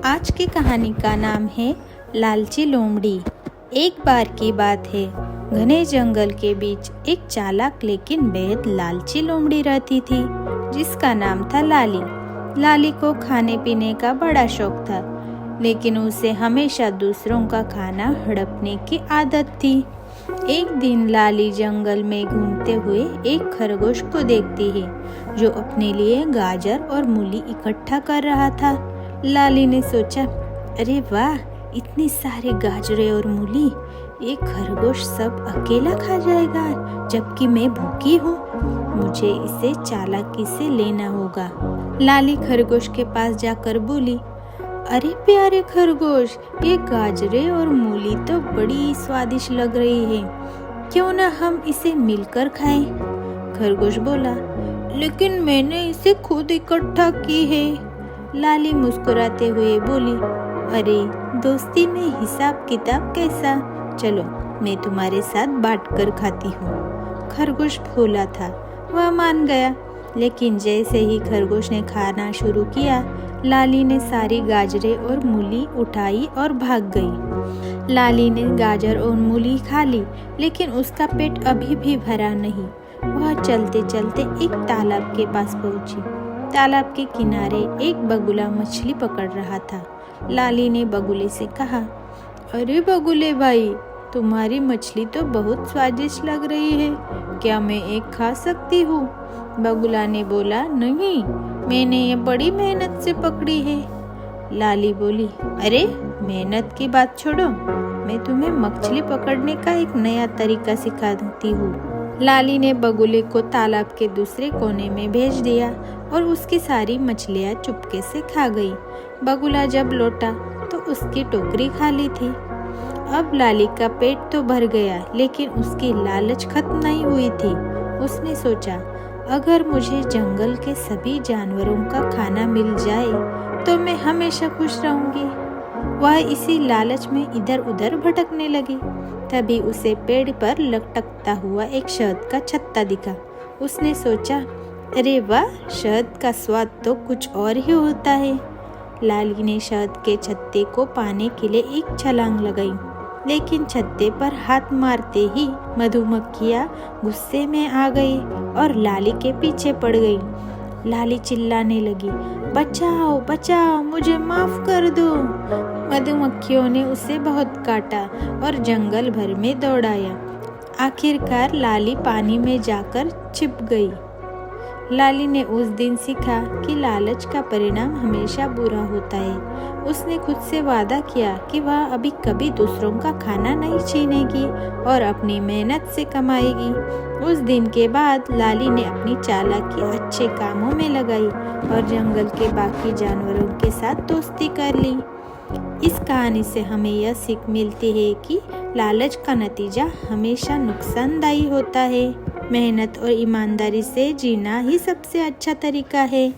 आज की कहानी का नाम है लालची लोमड़ी। एक बार की बात है, घने जंगल के बीच एक चालाक लेकिन बेहद लालची लोमड़ी रहती थी, जिसका नाम था लाली। लाली को खाने पीने का बड़ा शौक था, लेकिन उसे हमेशा दूसरों का खाना हड़पने की आदत थी। एक दिन लाली जंगल में घूमते हुए एक खरगोश को देखती है, जो अपने लिए गाजर और मूली इकट्ठा कर रहा था। लाली ने सोचा, अरे वाह, इतनी सारे गाजरे और मूली एक खरगोश सब अकेला खा जाएगा, जबकि मैं भूखी हूँ। मुझे इसे चालाकी से लेना होगा। लाली खरगोश के पास जाकर बोली, अरे प्यारे खरगोश, ये गाजरे और मूली तो बड़ी स्वादिष्ट लग रही है, क्यों ना हम इसे मिलकर खाएं? खरगोश बोला, लेकिन मैंने इसे खुद इकट्ठा की है। लाली मुस्कुराते हुए बोली, अरे दोस्ती में हिसाब किताब कैसा, चलो मैं तुम्हारे साथ बांट कर खाती हूँ। खरगोश भोला था, वह मान गया। लेकिन जैसे ही खरगोश ने खाना शुरू किया, लाली ने सारी गाजरें और मूली उठाई और भाग गई। लाली ने गाजर और मूली खा ली, लेकिन उसका पेट अभी भी भरा नहीं। वह चलते चलते एक तालाब के पास पहुंची। तालाब के किनारे एक बगुला मछली पकड़ रहा था। लाली ने बगुले से कहा, अरे बगुले भाई, तुम्हारी मछली तो बहुत स्वादिष्ट लग रही है, क्या मैं एक खा सकती हूँ? बगुला ने बोला, नहीं, मैंने ये बड़ी मेहनत से पकड़ी है। लाली बोली, अरे मेहनत की बात छोड़ो, मैं तुम्हें मछली पकड़ने का एक नया तरीका सिखाती हूँ। लाली ने बगुले को तालाब के दूसरे कोने में भेज दिया और उसकी सारी मछलियाँ चुपके से खा गई। बगुला जब लौटा तो उसकी टोकरी खाली थी। अब लाली का पेट तो भर गया, लेकिन उसकी लालच खत्म नहीं हुई थी। उसने सोचा, अगर मुझे जंगल के सभी जानवरों का खाना मिल जाए तो मैं हमेशा खुश रहूंगी। वह इसी लालच में इधर उधर भटकने लगी। तभी उसे पेड़ पर लटकता हुआ एक शहद का छत्ता दिखा। उसने सोचा, अरे वाह, शहद का स्वाद तो कुछ और ही होता है। लाली ने शहद के छत्ते को पाने के लिए एक छलांग लगाई, लेकिन छत्ते पर हाथ मारते ही मधुमक्खियां गुस्से में आ गई और लाली के पीछे पड़ गई। लाली चिल्लाने लगी, बचाओ बचाओ, मुझे माफ कर दो। मधुमक्खियों ने उसे बहुत काटा और जंगल भर में दौड़ाया। आखिरकार लाली पानी में जाकर छिप गई। लाली ने उस दिन सीखा कि लालच का परिणाम हमेशा बुरा होता है। उसने खुद से वादा किया कि वह अभी कभी दूसरों का खाना नहीं छीनेगी और अपनी मेहनत से कमाएगी। उस दिन के बाद लाली ने अपनी चालाकी अच्छे कामों में लगाई और जंगल के बाकी जानवरों के साथ दोस्ती कर ली। इस कहानी से हमें यह सीख मिलती है कि लालच का नतीजा हमेशा नुकसानदायी होता है। मेहनत और ईमानदारी से जीना ही सबसे अच्छा तरीका है।